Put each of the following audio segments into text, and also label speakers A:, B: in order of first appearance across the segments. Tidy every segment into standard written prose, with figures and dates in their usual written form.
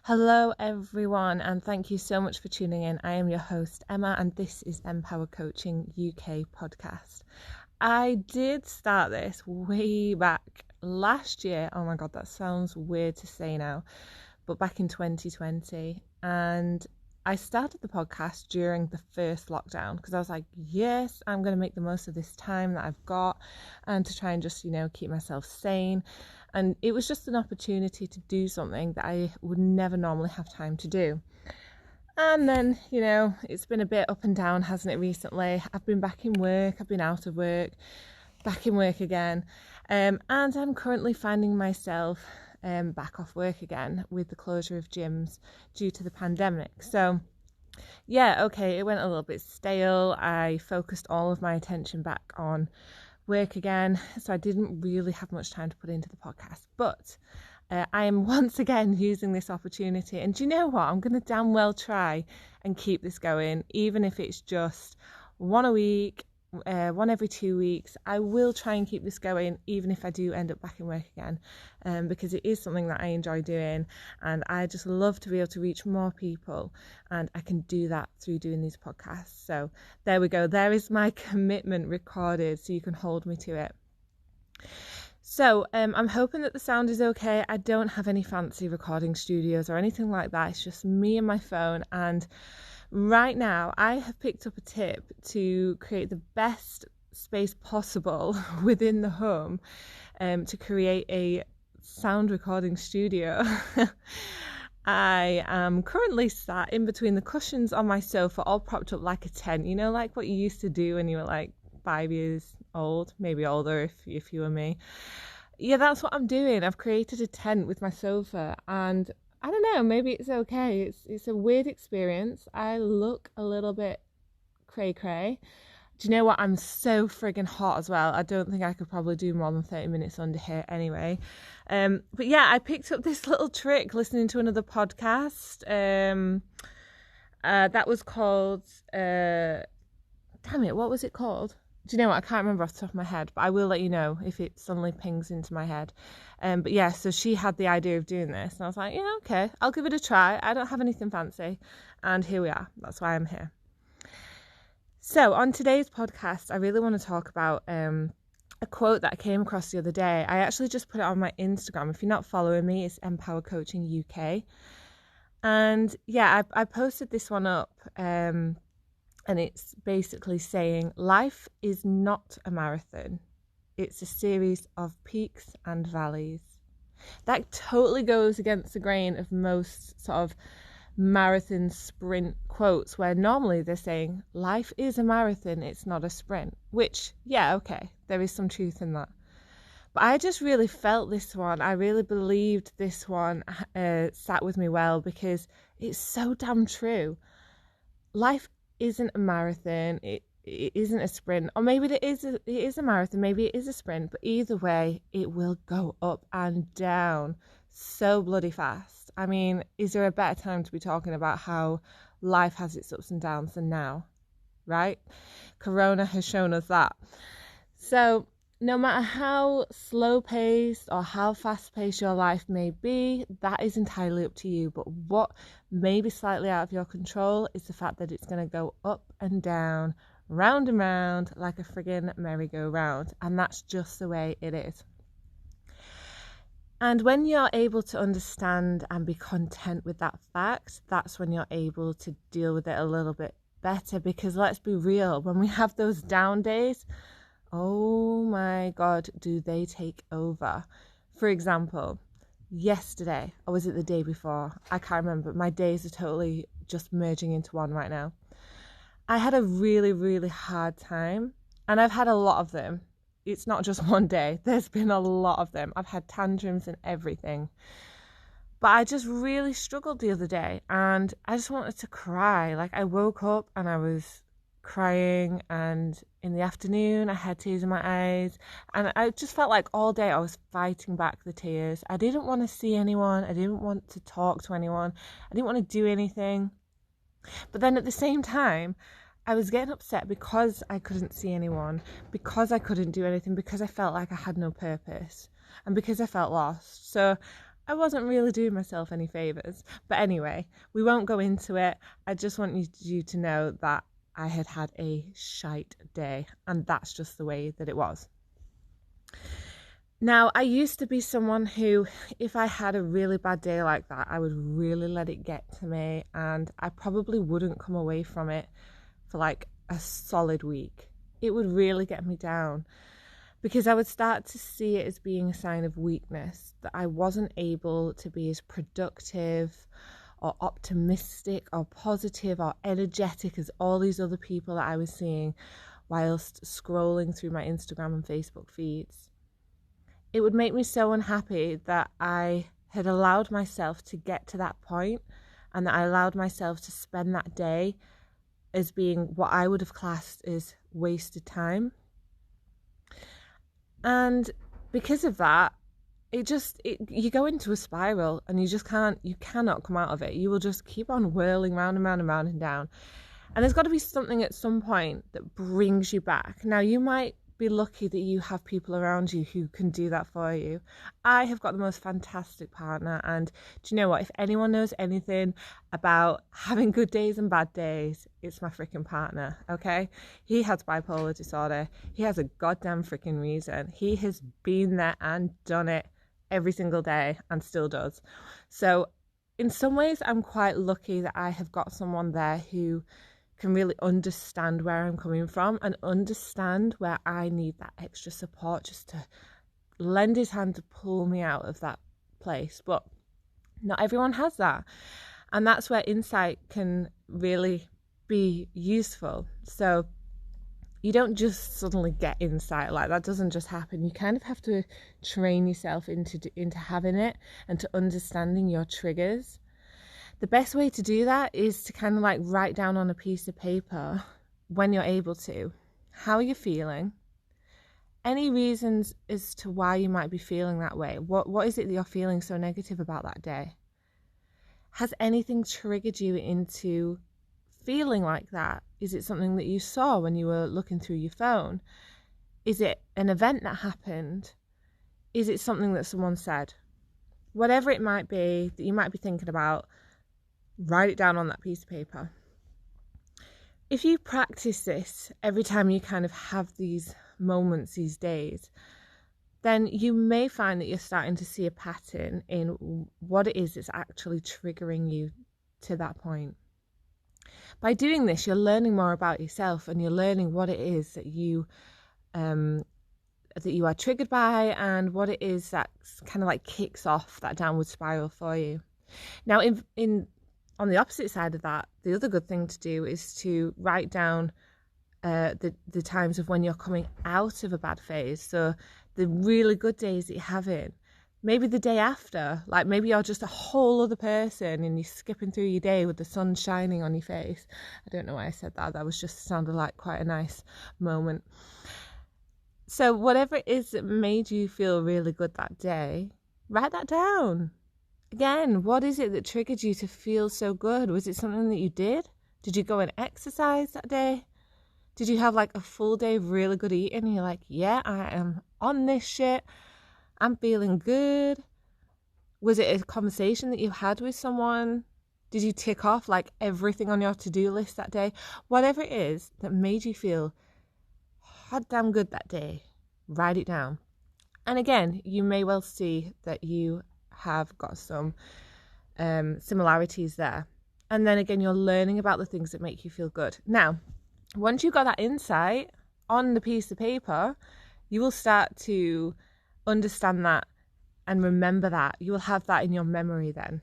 A: Hello everyone, and thank you so much for tuning in. I am your host Emma, and this is Em.Powercoaching UK podcast. I did start this way back last year. Oh my god, that sounds weird to say now, but back in 2020, and I started the podcast during the first lockdown because I was like, yes, I'm going to make the most of this time that I've got and to try and just, keep myself sane. And it was just an opportunity to do something that I would never normally have time to do. And then, it's been a bit up and down, hasn't it, recently? I've been back in work, I've been out of work, back in work again. And I'm currently finding myself back off work again with the closure of gyms due to the pandemic. So, it went a little bit stale. I focused all of my attention back on work again, so I didn't really have much time to put into the podcast, but I am once again using this opportunity, and do you know what, I'm going to damn well try and keep this going, even if it's just one a week, one every 2 weeks. I will try and keep this going even if I do end up back in work again, because it is something that I enjoy doing, and I just love to be able to reach more people, and I can do that through doing these podcasts. So there we go, there is my commitment recorded, so you can hold me to it. So I'm hoping that the sound is okay. I don't have any fancy recording studios or anything like that. It's just me and my phone, and right now I have picked up a tip to create the best space possible within the home to create a sound recording studio. I am currently sat in between the cushions on my sofa, all propped up like a tent, like what you used to do when you were like 5 years old, maybe older if you were me. Yeah, that's what I'm doing. I've created a tent with my sofa, and I don't know, maybe it's okay. It's a weird experience. I look a little bit cray-cray. Do you know what? I'm so friggin' hot as well. I don't think I could probably do more than 30 minutes under here anyway. But yeah, I picked up this little trick listening to another podcast. That was called... damn it, what was it called? Do you know what? I can't remember off the top of my head, but I will let you know if it suddenly pings into my head. But yeah, so she had the idea of doing this, and I was like, yeah, okay, I'll give it a try. I don't have anything fancy, and here we are. That's why I'm here. So on today's podcast, I really want to talk about a quote that I came across the other day. I actually just put it on my Instagram. If you're not following me, it's Em.Powercoaching UK. And yeah, I posted this one up, and it's basically saying, life is not a marathon. It's a series of peaks and valleys. That totally goes against the grain of most sort of marathon sprint quotes, where normally they're saying life is a marathon, it's not a sprint, which, yeah, okay, there is some truth in that. But I just really felt this one. I really believed this one sat with me well, because it's so damn true. Life isn't a marathon, it isn't a sprint, or maybe it is a marathon, maybe it is a sprint, but either way it will go up and down so bloody fast. I mean, is there a better time to be talking about how life has its ups and downs than now, right? Corona has shown us that. So no matter how slow paced or how fast paced your life may be, that is entirely up to you. But what may be slightly out of your control is the fact that it's going to go up and down, round and round, like a friggin' merry-go-round. And that's just the way it is. And when you're able to understand and be content with that fact, that's when you're able to deal with it a little bit better. Because let's be real, when we have those down days, oh my God, do they take over. For example, yesterday, or was it the day before? I can't remember. My days are totally just merging into one right now. I had a really, really hard time, and I've had a lot of them. It's not just one day. There's been a lot of them. I've had tantrums and everything. But I just really struggled the other day, and I just wanted to cry. Like, I woke up and I was crying, and in the afternoon I had tears in my eyes, and I just felt like all day I was fighting back the tears. I didn't want to see anyone. I didn't want to talk to anyone. I didn't want to do anything. But then at the same time, I was getting upset because I couldn't see anyone, because I couldn't do anything, because I felt like I had no purpose, and because I felt lost. So I wasn't really doing myself any favours. But anyway, we won't go into it. I just want you to know that I had had a shite day, and that's just the way that it was. Now, I used to be someone who, if I had a really bad day like that, I would really let it get to me, and I probably wouldn't come away from it for like a solid week. It would really get me down, because I would start to see it as being a sign of weakness, that I wasn't able to be as productive or optimistic or positive or energetic as all these other people that I was seeing whilst scrolling through my Instagram and Facebook feeds. It would make me so unhappy that I had allowed myself to get to that point, and that I allowed myself to spend that day as being what I would have classed as wasted time. And because of that, you go into a spiral, and you cannot come out of it. You will just keep on whirling round and round and round and down. And there's got to be something at some point that brings you back. Now, you might be lucky that you have people around you who can do that for you. I have got the most fantastic partner, and do you know what? If anyone knows anything about having good days and bad days, it's my freaking partner, okay? He has bipolar disorder. He has a goddamn freaking reason. He has been there and done it every single day and still does. So in some ways, I'm quite lucky that I have got someone there who can really understand where I'm coming from and understand where I need that extra support, just to lend his hand to pull me out of that place. But not everyone has that, and that's where insight can really be useful. So you don't just suddenly get insight, like that doesn't just happen. You kind of have to train yourself into having it and to understanding your triggers. The best way to do that is to kind of like write down on a piece of paper, when you're able to, how you're feeling, any reasons as to why you might be feeling that way. What is it that you're feeling so negative about that day? Has anything triggered you into feeling like that? Is it something that you saw when you were looking through your phone? Is it an event that happened? Is it something that someone said? Whatever it might be that you might be thinking about, write it down on that piece of paper. If you practice this every time you kind of have these moments, these days, then you may find that you're starting to see a pattern in what it is that's actually triggering you to that point. By doing this, you're learning more about yourself, and you're learning what it is that you are triggered by, and what it is that kind of like kicks off that downward spiral for you. Now, on the opposite side of that, the other good thing to do is to write down the times of when you're coming out of a bad phase. So the really good days that you're having, maybe the day after, like maybe you're just a whole other person and you're skipping through your day with the sun shining on your face. I don't know why I said that. That was just sounded like quite a nice moment. So whatever it is that made you feel really good that day, write that down. Again, what is it that triggered you to feel so good? Was it something that you did? Did you go and exercise that day? Did you have like a full day of really good eating and you're like, yeah, I am on this shit, I'm feeling good? Was it a conversation that you had with someone? Did you tick off like everything on your to-do list that day? Whatever it is that made you feel hot damn good that day, write it down. And again, you may well see that you have got some similarities there. And then again, you're learning about the things that make you feel good. Now, once you've got that insight on the piece of paper, you will start to understand that and remember that. You will have that in your memory then.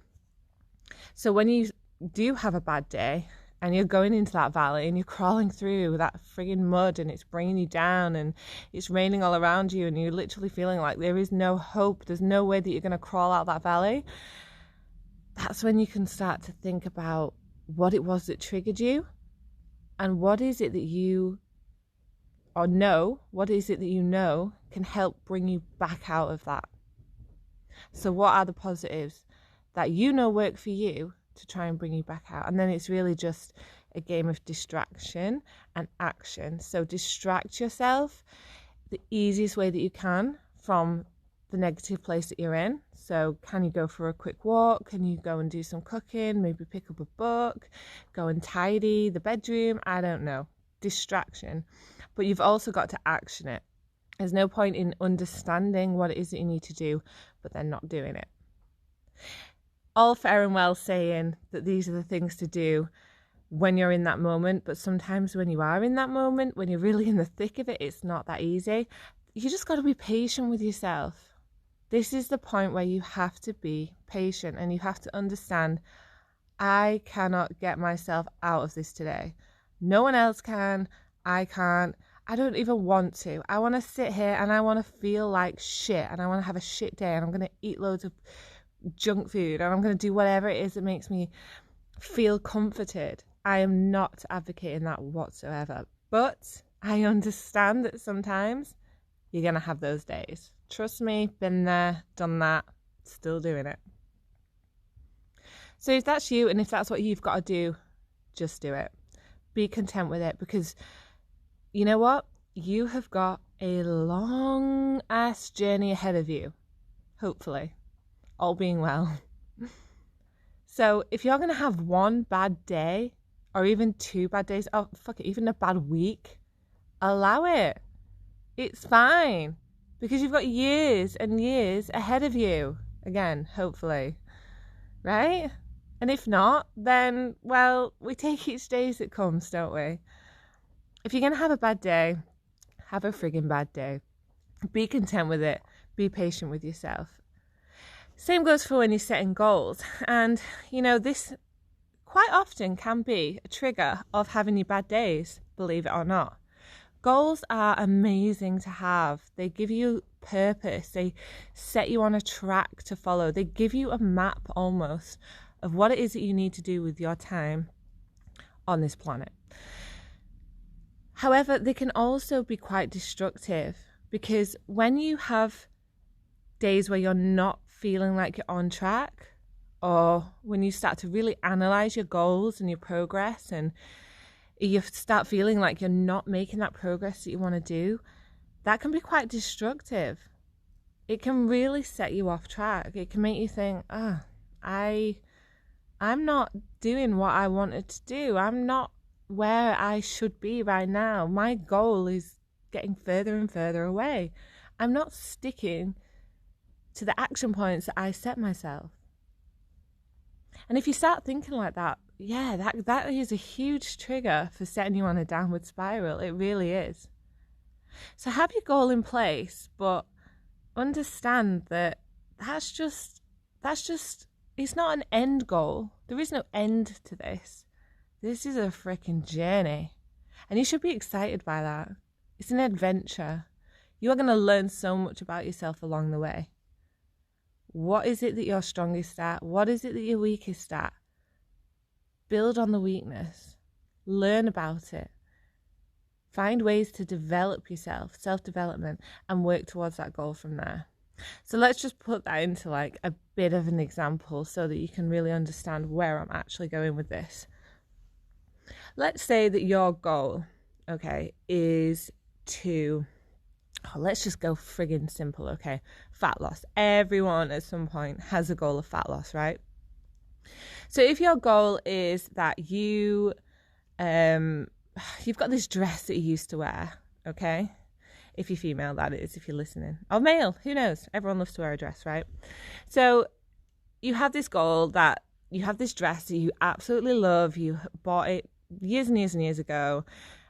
A: So when you do have a bad day and you're going into that valley and you're crawling through that friggin' mud and it's bringing you down and it's raining all around you and you're literally feeling like there is no hope, there's no way that you're going to crawl out that valley, that's when you can start to think about what it was that triggered you and what is it that you know can help bring you back out of that. So what are the positives that you know work for you to try and bring you back out? And then it's really just a game of distraction and action. So distract yourself the easiest way that you can from the negative place that you're in. So can you go for a quick walk? Can you go and do some cooking? Maybe pick up a book, go and tidy the bedroom? I don't know. Distraction. But you've also got to action it. There's no point in understanding what it is that you need to do, but then not doing it. All fair and well saying that these are the things to do when you're in that moment, but sometimes when you are in that moment, when you're really in the thick of it, it's not that easy. You just got to be patient with yourself. This is the point where you have to be patient and you have to understand, I cannot get myself out of this today. No one else can. I can't. I don't even want to. I want to sit here and I want to feel like shit and I want to have a shit day and I'm going to eat loads of junk food and I'm going to do whatever it is that makes me feel comforted. I am not advocating that whatsoever, but I understand that sometimes you're going to have those days. Trust me, been there, done that, still doing it. So if that's you and if that's what you've got to do, just do it. Be content with it, because you know what? You have got a long ass journey ahead of you, hopefully, all being well. So if you're going to have one bad day or even 2 bad days, oh fuck it, even a bad week, allow it. It's fine, because you've got years and years ahead of you. Again, hopefully, right? And if not, then, well, we take each day as it comes, don't we? If you're going to have a bad day, have a friggin' bad day. Be content with it. Be patient with yourself. Same goes for when you're setting goals. And, you know, this quite often can be a trigger of having your bad days, believe it or not. Goals are amazing to have. They give you purpose. They set you on a track to follow. They give you a map almost of what it is that you need to do with your time on this planet. However, they can also be quite destructive, because when you have days where you're not feeling like you're on track, or when you start to really analyze your goals and your progress and you start feeling like you're not making that progress that you want to do, that can be quite destructive. It can really set you off track. It can make you think, I'm not doing what I wanted to do. I'm not where I should be right now. My goal is getting further and further away. I'm not sticking to the action points that I set myself. And if you start thinking like that, yeah, that is a huge trigger for setting you on a downward spiral. It really is. So have your goal in place, but understand that that's just it's not an end goal. There is no end to this. This is a freaking journey. And you should be excited by that. It's an adventure. You are going to learn so much about yourself along the way. What is it that you're strongest at? What is it that you're weakest at? Build on the weakness. Learn about it. Find ways to develop yourself, self-development, and work towards that goal from there. So let's just put that into like a bit of an example so that you can really understand where I'm actually going with this. Let's say that your goal, okay, is to, let's just go friggin' simple, okay? Fat loss. Everyone at some point has a goal of fat loss, right? So if your goal is that you've got this dress that you used to wear, okay? If you're female, that is, if you're listening. Or male, who knows? Everyone loves to wear a dress, right? So you have this goal that you have this dress that you absolutely love. You bought it years and years and years ago,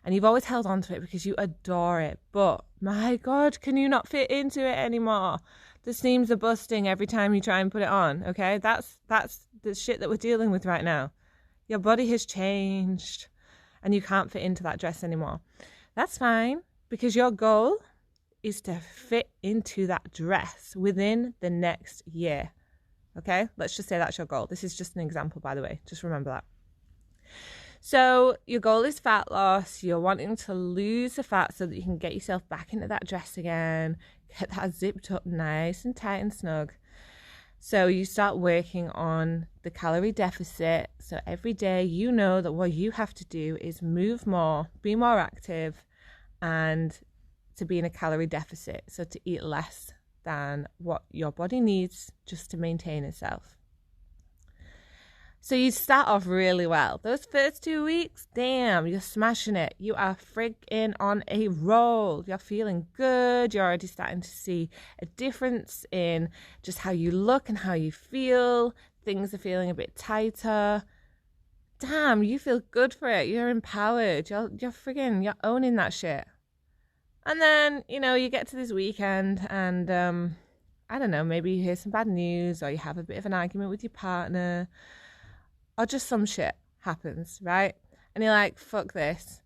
A: and you've always held on to it because you adore it. But my God, can you not fit into it anymore? The seams are busting every time you try and put it on, okay? That's the shit that we're dealing with right now. Your body has changed and you can't fit into that dress anymore. That's fine, because your goal is to fit into that dress within the next year, okay? Let's just say that's your goal. This is just an example, by the way. Just remember that. So your goal is fat loss. You're wanting to lose the fat so that you can get yourself back into that dress again, get that zipped up nice and tight and snug. So you start working on the calorie deficit. So every day you know that what you have to do is move more, be more active, and to be in a calorie deficit. So to eat less than what your body needs just to maintain itself. So you start off really well. Those first 2 weeks, damn, you're smashing it. You are freaking on a roll. You're feeling good. You're already starting to see a difference in just how you look and how you feel. Things are feeling a bit tighter. Damn, you feel good for it. You're empowered. You're owning that shit. And then, you get to this weekend and, I don't know, maybe you hear some bad news or you have a bit of an argument with your partner or just some shit happens, right? And you're like, fuck this.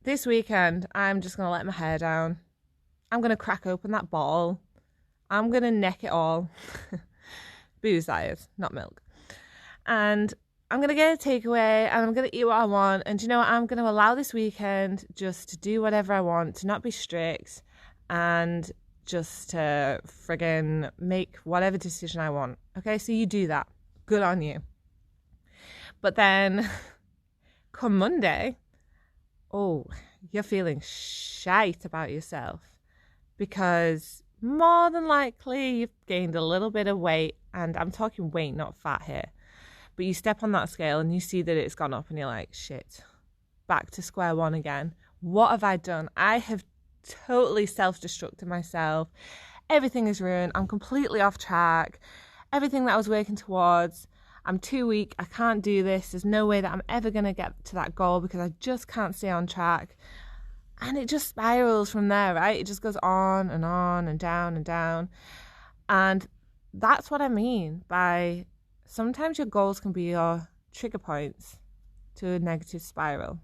A: This weekend, I'm just going to let my hair down. I'm going to crack open that bottle. I'm going to neck it all. Booze, that is, not milk. And I'm going to get a takeaway and I'm going to eat what I want. And I'm going to allow this weekend just to do whatever I want, to not be strict and just to friggin' make whatever decision I want. Okay, so you do that. Good on you. But then come Monday, you're feeling shite about yourself because more than likely you've gained a little bit of weight, and I'm talking weight, not fat here. But you step on that scale and you see that it's gone up and you're like, shit, back to square one again. What have I done? I have totally self-destructed myself. Everything is ruined. I'm completely off track. Everything that I was working towards, I'm too weak. I can't do this. There's no way that I'm ever going to get to that goal because I just can't stay on track. And it just spirals from there, right? It just goes on and on and down and down. And that's what I mean by sometimes your goals can be your trigger points to a negative spiral.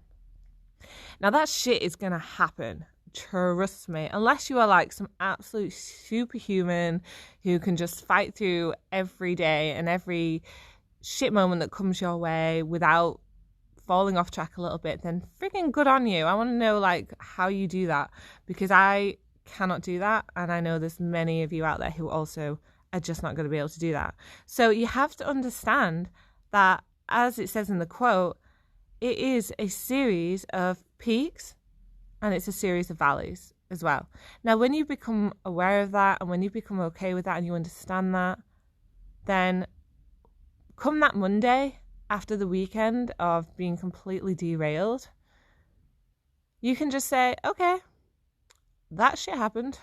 A: Now that shit is going to happen. Trust me. Unless you are like some absolute superhuman who can just fight through every day and every shit moment that comes your way without falling off track a little bit, then freaking good on you. I want to know like how you do that, because I cannot do that, and I know there's many of you out there who also are just not going to be able to do that. So you have to understand that, as it says in the quote, it is a series of peaks and it's a series of valleys as well. Now, when you become aware of that and when you become okay with that and you understand that, then come that Monday after the weekend of being completely derailed, you can just say, okay, that shit happened.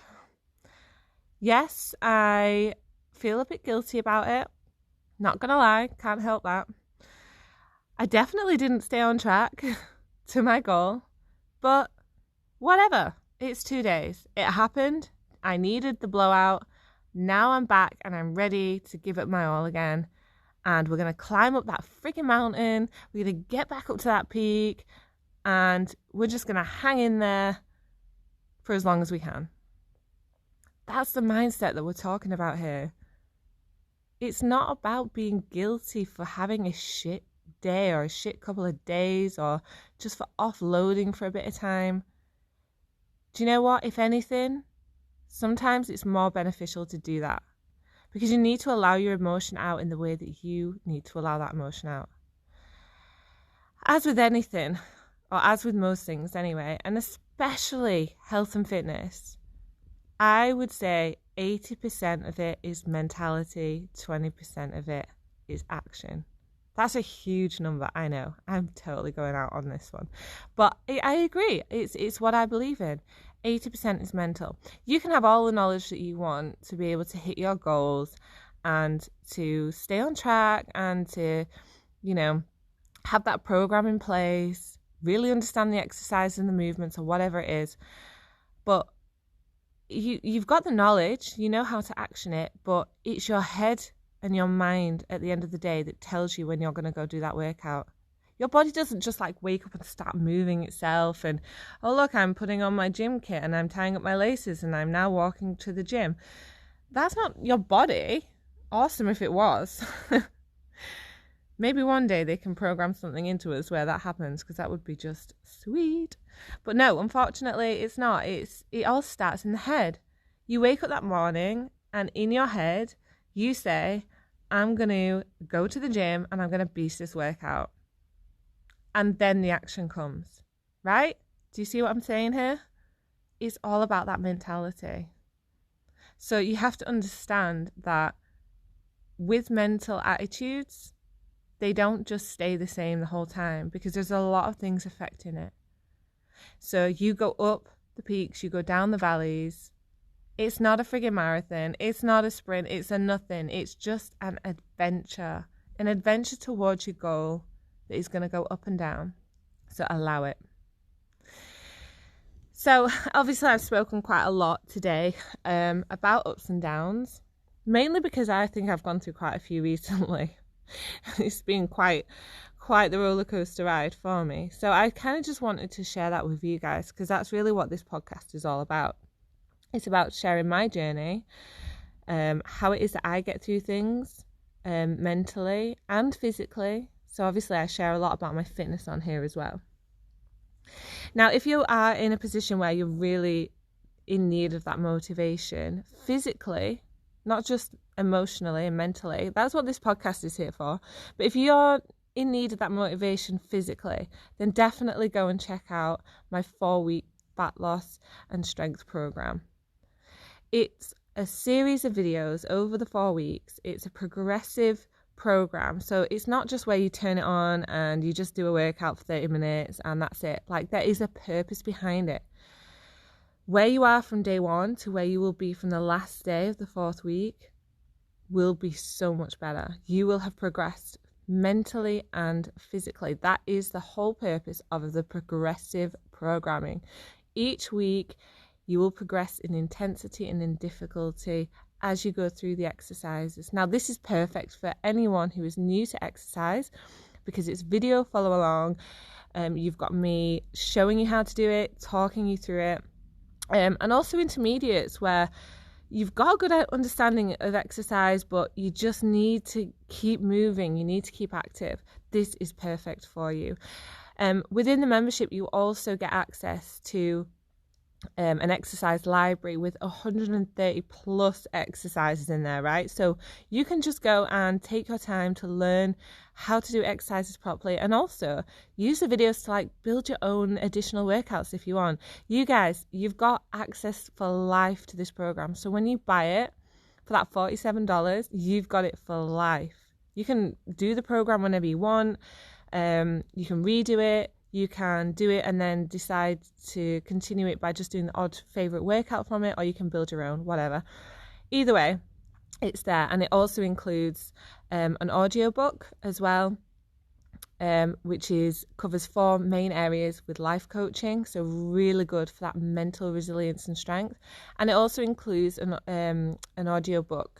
A: Yes, I feel a bit guilty about it. Not gonna lie, can't help that. I definitely didn't stay on track to my goal, but whatever. It's 2 days. It happened. I needed the blowout. Now I'm back and I'm ready to give it my all again. And we're going to climb up that freaking mountain. We're going to get back up to that peak. And we're just going to hang in there for as long as we can. That's the mindset that we're talking about here. It's not about being guilty for having a shit day or a shit couple of days or just for offloading for a bit of time. Do you know what? If anything, sometimes it's more beneficial to do that, because you need to allow your emotion out in the way that you need to allow that emotion out. As with anything, or as with most things anyway, and especially health and fitness, I would say 80% of it is mentality, 20% of it is action. That's a huge number, I know. I'm totally going out on this one. But I agree. It's what I believe in. 80% is mental. You can have all the knowledge that you want to be able to hit your goals and to stay on track and to, have that program in place, really understand the exercise and the movements or whatever it is. But you've got the knowledge, you know how to action it, but it's your head and your mind at the end of the day that tells you when you're going to go do that workout. Your body doesn't just like wake up and start moving itself and, oh look, I'm putting on my gym kit and I'm tying up my laces and I'm now walking to the gym. That's not your body. Awesome if it was. Maybe one day they can program something into us where that happens, because that would be just sweet. But no, unfortunately it's not. It all starts in the head. You wake up that morning and in your head you say, I'm going to go to the gym and I'm going to beast this workout. And then the action comes, right? Do you see what I'm saying here? It's all about that mentality. So you have to understand that with mental attitudes, they don't just stay the same the whole time, because there's a lot of things affecting it. So you go up the peaks, you go down the valleys. It's not a friggin' marathon. It's not a sprint. It's a nothing. It's just an adventure towards your goal that is going to go up and down. So allow it. So obviously I've spoken quite a lot today about ups and downs, mainly because I think I've gone through quite a few recently. It's been quite the roller coaster ride for me. So I kind of just wanted to share that with you guys, because that's really what this podcast is all about. It's about sharing my journey, how it is that I get through things mentally and physically. So obviously I share a lot about my fitness on here as well. Now, if you are in a position where you're really in need of that motivation physically, not just emotionally and mentally, that's what this podcast is here for. But if you're in need of that motivation physically, then definitely go and check out my 4-week fat loss and strength program. It's a series of videos over the 4 weeks. It's a progressive program. So it's not just where you turn it on and you just do a workout for 30 minutes and that's it. Like, there is a purpose behind it. Where you are from day 1 to where you will be from the last day of the 4th week will be so much better. You will have progressed mentally and physically. That is the whole purpose of the progressive programming. Each week you will progress in intensity and in difficulty as you go through the exercises. Now, this is perfect for anyone who is new to exercise, because it's video follow along. You've got me showing you how to do it, talking you through it, and also intermediates where you've got a good understanding of exercise, but you just need to keep moving. You need to keep active. This is perfect for you. Within the membership, you also get access to an exercise library with 130 plus exercises in there, right? So you can just go and take your time to learn how to do exercises properly, and also use the videos to like build your own additional workouts if you want. You guys, you've got access for life to this program. So when you buy it for that $47, you've got it for life. You can do the program whenever you want. You can redo it. You can do it and then decide to continue it by just doing the odd favourite workout from it, or you can build your own, whatever. Either way, it's there. And it also includes an audio book as well, which covers 4 main areas with life coaching. So really good for that mental resilience and strength. And it also includes an audio book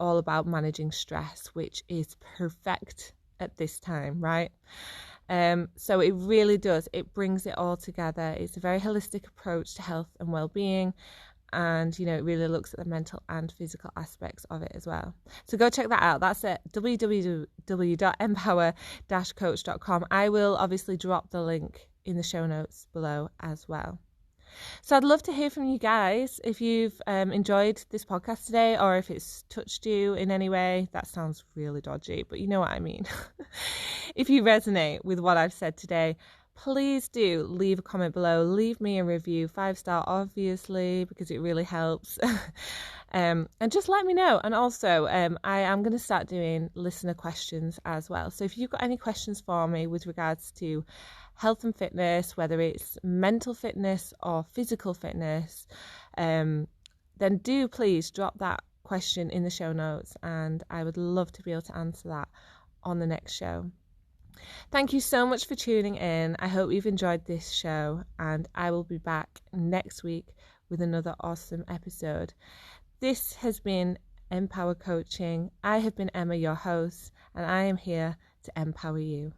A: all about managing stress, which is perfect at this time, right? So it really does. It brings it all together. It's a very holistic approach to health and well-being, and it really looks at the mental and physical aspects of it as well. So go check that out. That's at www.Em.Power-coach.com. I will obviously drop the link in the show notes below as well. So I'd love to hear from you guys if you've enjoyed this podcast today, or if it's touched you in any way. That sounds really dodgy, but you know what I mean. If you resonate with what I've said today, please do leave a comment below. Leave me a review, 5-star obviously, because it really helps. And just let me know. And also I am going to start doing listener questions as well. So if you've got any questions for me with regards to health and fitness, whether it's mental fitness or physical fitness, then do please drop that question in the show notes, and I would love to be able to answer that on the next show. Thank you so much for tuning in. I hope you've enjoyed this show, and I will be back next week with another awesome episode. This has been Empower Coaching. I have been Emma, your host, and I am here to empower you.